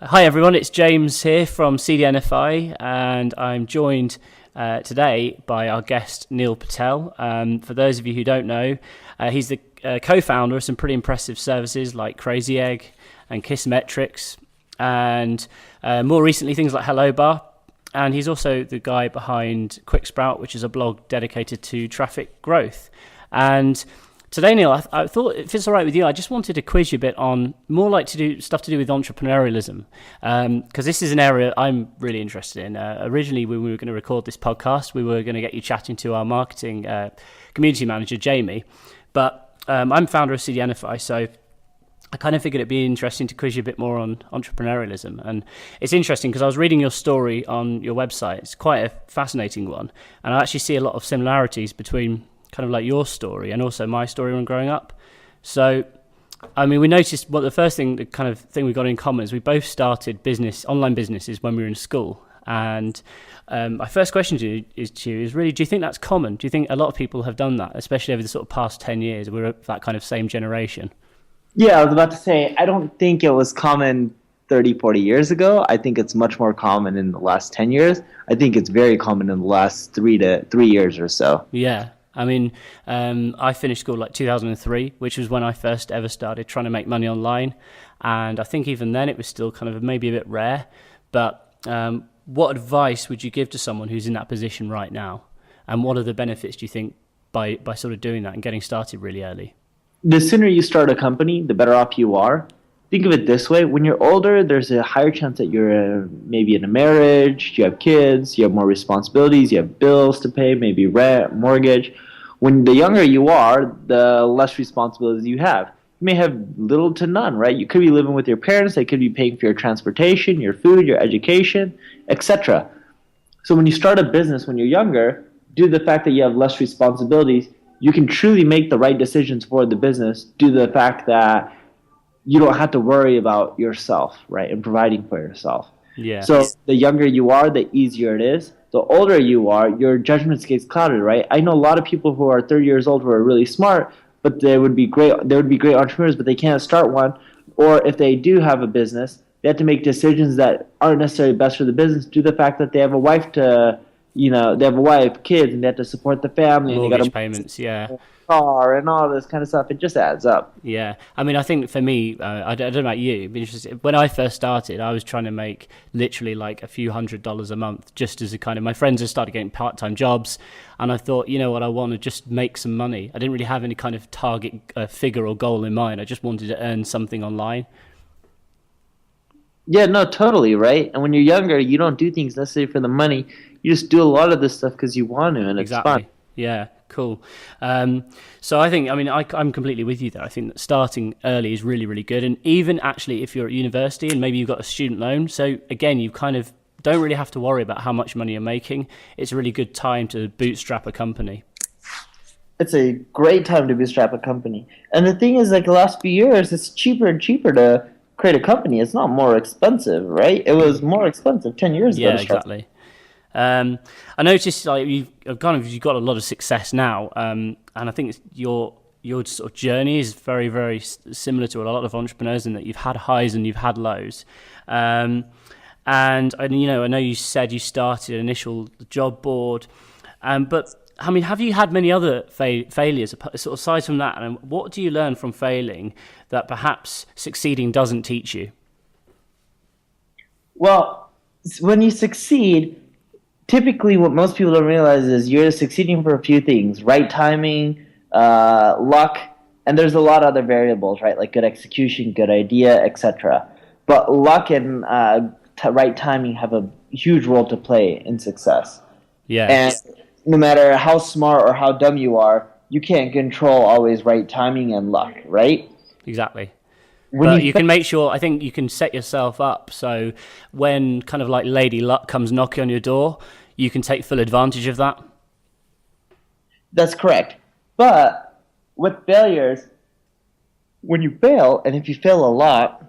Hi everyone, it's James here from CDNify, and I'm joined today by our guest Neil Patel. For those of you who don't know, he's the co-founder of some pretty impressive services like Crazy Egg and Kissmetrics, and more recently things like Hello Bar. And he's also the guy behind Quick Sprout, which is a blog dedicated to traffic growth. And today, Neil, I thought if it's all right with you, I just wanted to quiz you a bit on more like to do stuff to do with entrepreneurialism, because this is an area I'm really interested in. Originally, when we were going to record this podcast, we were going to get you chatting to our marketing community manager, Jamie, but I'm founder of CDNify, so I kind of figured it'd be interesting to quiz you a bit more on entrepreneurialism. And it's interesting because I was reading your story on your website. It's quite a fascinating one, and I actually see a lot of similarities between kind of like your story and also my story when growing up. So, I mean, we noticed the first thing, the kind of thing we got in common is we both started online businesses when we were in school. And my first question to you is really, do you think that's common? Do you think a lot of people have done that, especially over the sort of past 10 years? We're that kind of same generation. Yeah, I was about to say, I don't think it was common 30, 40 years ago. I think it's much more common in the last 10 years. I think it's very common in the last 3 years or so. Yeah. I mean, I finished school like 2003, which was when I first ever started trying to make money online. And I think even then it was still kind of maybe a bit rare. But what advice would you give to someone who's in that position right now? And what are the benefits, do you think, by sort of doing that and getting started really early? The sooner you start a company, the better off you are. Think of it this way. When you're older, there's a higher chance that you're maybe in a marriage, you have kids, you have more responsibilities, you have bills to pay, maybe rent, mortgage. When the younger you are, the less responsibilities you have. You may have little to none, right? You could be living with your parents. They could be paying for your transportation, your food, your education, etc. So when you start a business when you're younger, due to the fact that you have less responsibilities, you can truly make the right decisions for the business due to the fact that you don't have to worry about yourself, right, and providing for yourself. Yeah. So the younger you are, the easier it is. The older you are, your judgment gets clouded, right? I know a lot of people who are 30 years old who are really smart, but they would be great entrepreneurs, but they can't start one. Or if they do have a business, they have to make decisions that aren't necessarily best for the business due to the fact that they have a wife, kids, and they have to support the family. Mortgage and they got to payments, yeah. car and all this kind of stuff. It just adds up. Yeah, I mean, I think for me, I don't know about you, but when I first started, I was trying to make literally like a few $100s a month, just as a kind of, my friends had started getting part-time jobs, and I thought, you know what, I want to just make some money. I didn't really have any kind of target figure or goal in mind. I just wanted to earn something online. Yeah, no, totally, right? And when you're younger, you don't do things necessarily for the money. You just do a lot of this stuff because you want to, and it's Exactly. fun. Yeah, cool. So I think, I mean, I'm completely with you there. I think that starting early is really, really good. And even actually if you're at university and maybe you've got a student loan, so again, you kind of don't really have to worry about how much money you're making. It's a really good time to bootstrap a company. It's a great time to bootstrap a company. And the thing is, like the last few years, it's cheaper and cheaper to create a company. It's not more expensive, right? It was more expensive 10 years ago. Yeah, exactly. I noticed like you've got a lot of success now, and I think your sort of journey is very, very similar to a lot of entrepreneurs in that you've had highs and you've had lows. And I know you said you started an initial job board, but I mean, have you had many other failures sort of aside from that? And what do you learn from failing that perhaps succeeding doesn't teach you? Well, when you succeed, typically what most people don't realize is you're succeeding for a few things: right timing, luck, and there's a lot of other variables, right? Like good execution, good idea, etc. But luck and right timing have a huge role to play in success. Yeah. And no matter how smart or how dumb you are, you can't control always right timing and luck, right? Exactly. But you can make sure, I think you can set yourself up so when kind of like Lady Luck comes knocking on your door, you can take full advantage of that. That's correct. But with failures, when you fail, and if you fail a lot,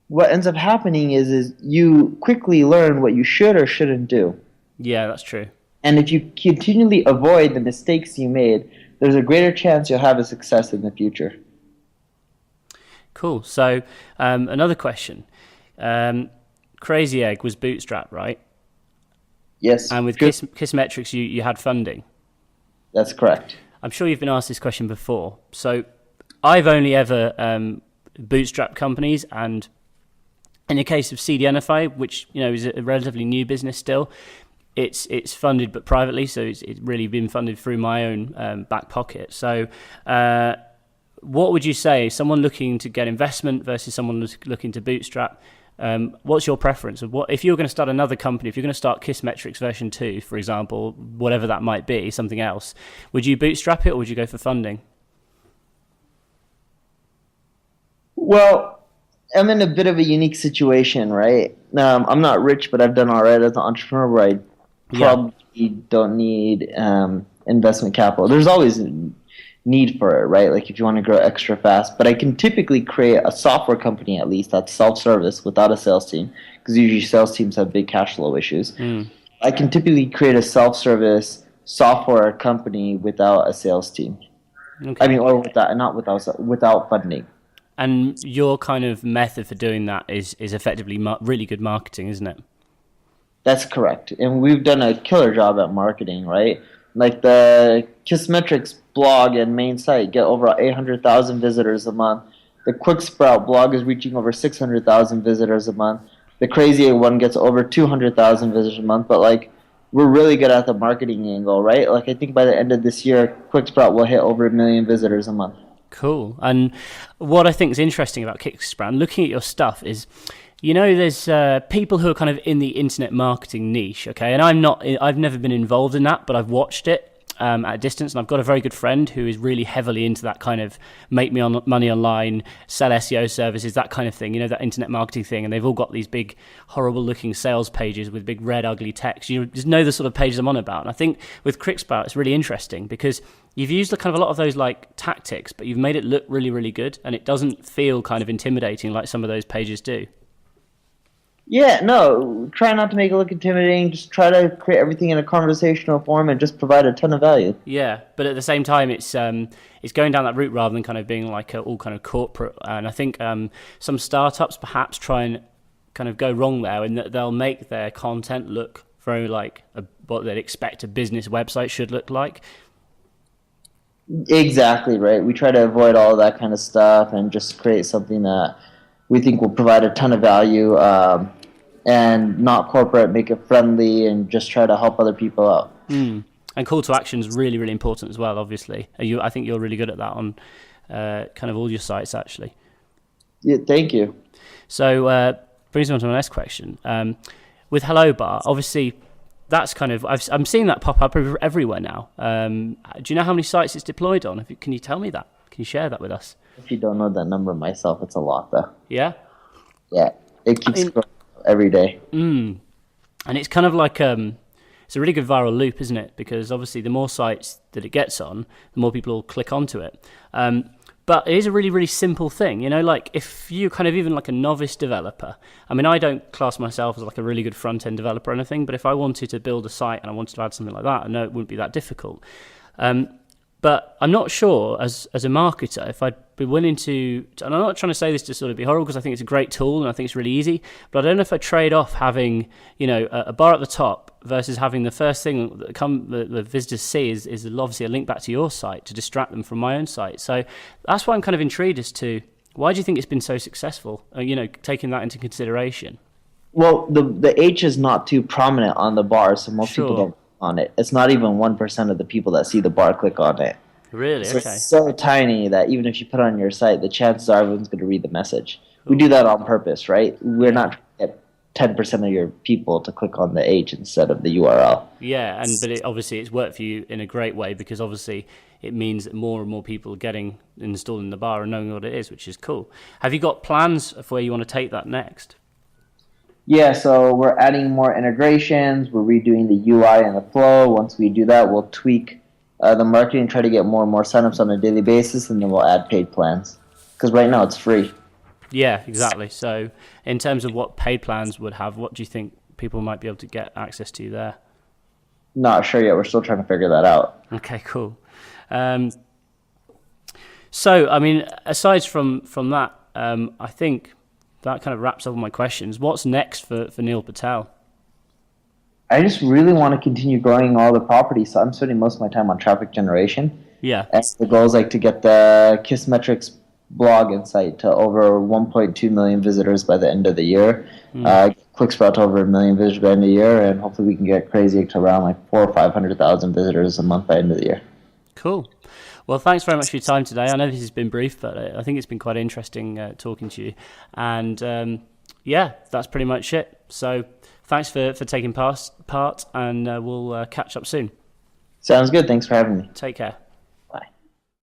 what ends up happening is you quickly learn what you should or shouldn't do. Yeah, that's true. And if you continually avoid the mistakes you made, there's a greater chance you'll have a success in the future. Cool. So another question. Crazy Egg was bootstrap, right? Yes. And with Kissmetrics, you had funding. That's correct. I'm sure you've been asked this question before. So I've only ever bootstrapped companies, and in the case of CDNify, which is a relatively new business still, it's funded but privately, so it's really been funded through my own back pocket. So what would you say, someone looking to get investment versus someone looking to bootstrap? What's your preference? If you're going to start another company, if you're going to start Kissmetrics version 2, for example, whatever that might be, something else, would you bootstrap it or would you go for funding? Well, I'm in a bit of a unique situation, right? I'm not rich, but I've done all right as an entrepreneur where I probably don't need investment capital. There's always need for it, right? Like if you want to grow extra fast, but I can typically create a software company at least that's self-service without a sales team, because usually sales teams have big cash flow issues. I can typically create a self-service software company without a sales team. Okay. I mean, or without funding. And your kind of method for doing that is effectively really good marketing, isn't it? That's correct. And we've done a killer job at marketing, right? Like the Kissmetrics blog and main site get over 800,000 visitors a month. The Quick Sprout blog is reaching over 600,000 visitors a month. The Crazy one gets over 200,000 visitors a month. But like, we're really good at the marketing angle, right? Like I think by the end of this year, Quick Sprout will hit over 1 million visitors a month. Cool. And what I think is interesting about Quick Sprout, looking at your stuff, is there's people who are kind of in the internet marketing niche, okay? And I've never been involved in that, but I've watched it at a distance, and I've got a very good friend who is really heavily into that kind of make money online, sell SEO services, that kind of thing, that internet marketing thing. And they've all got these big, horrible looking sales pages with big red, ugly text. You just know the sort of pages I'm on about. And I think with Quick Sprout, it's really interesting because you've used kind of a lot of those like tactics, but you've made it look really, really good. And it doesn't feel kind of intimidating like some of those pages do. Yeah, no, try not to make it look intimidating. Just try to create everything in a conversational form and just provide a ton of value. Yeah, but at the same time, it's going down that route rather than kind of being like all kind of corporate. And I think some startups perhaps try and kind of go wrong there, in that they'll make their content look very like what they'd expect a business website should look like. Exactly right. We try to avoid all of that kind of stuff and just create something that we think will provide a ton of value, and not corporate, make it friendly, and just try to help other people out. And call to action is really, really important as well, obviously. I think you're really good at that on kind of all your sites, actually. Yeah, thank you. So brings me on to my next question. With Hello Bar, obviously, that's kind of, I'm seeing that pop up everywhere now. Do you know how many sites it's deployed on? Can you tell me that? Can you share that with us? If you don't know that number myself, it's a lot, though. Yeah? Yeah, it keeps growing every day. And it's kind of like, it's a really good viral loop, isn't it? Because obviously the more sites that it gets on, the more people will click onto it. But it is a really, really simple thing. Like if you kind of even like a novice developer, I mean, I don't class myself as like a really good front-end developer or anything, but if I wanted to build a site and I wanted to add something like that, I know it wouldn't be that difficult. But I'm not sure, as a marketer, if I'd be willing to, and I'm not trying to say this to sort of be horrible, because I think it's a great tool and I think it's really easy, but I don't know if I trade off having, a bar at the top versus having the first thing that the visitors see is obviously a link back to your site to distract them from my own site. So that's why I'm kind of intrigued as to, why do you think it's been so successful, taking that into consideration? Well, the H is not too prominent on the bar, so most people don't on it. It's not even 1% of the people that see the bar click on it. Really? So okay. It's so tiny that even if you put it on your site, the chances are everyone's going to read the message. Cool. We do that on purpose, right? We're not trying to get 10% of your people to click on the H instead of the URL. Yeah, but obviously it's worked for you in a great way, because obviously it means that more and more people are getting installed in the bar and knowing what it is, which is cool. Have you got plans for where you want to take that next? Yeah, so we're adding more integrations. We're redoing the UI and the flow. Once we do that, we'll tweak the marketing, try to get more and more signups on a daily basis, and then we'll add paid plans. Because right now it's free. Yeah, exactly. So in terms of what paid plans would have, what do you think people might be able to get access to there? Not sure yet. We're still trying to figure that out. Okay, cool. So, I mean, aside from that, I think that kind of wraps up all my questions. What's next for Neil Patel? I just really want to continue growing all the properties, so I'm spending most of my time on traffic generation. Yeah. And the goal is like to get the Kissmetrics blog and site to over 1.2 million visitors by the end of the year. ClickSprout to over 1 million visitors by the end of the year, and hopefully we can get crazy to around like 400,000 or 500,000 visitors a month by the end of the year. Cool. Well, thanks very much for your time today. I know this has been brief, but I think it's been quite interesting talking to you. And yeah, that's pretty much it. So thanks for taking part, and we'll catch up soon. Sounds good. Thanks for having me. Take care.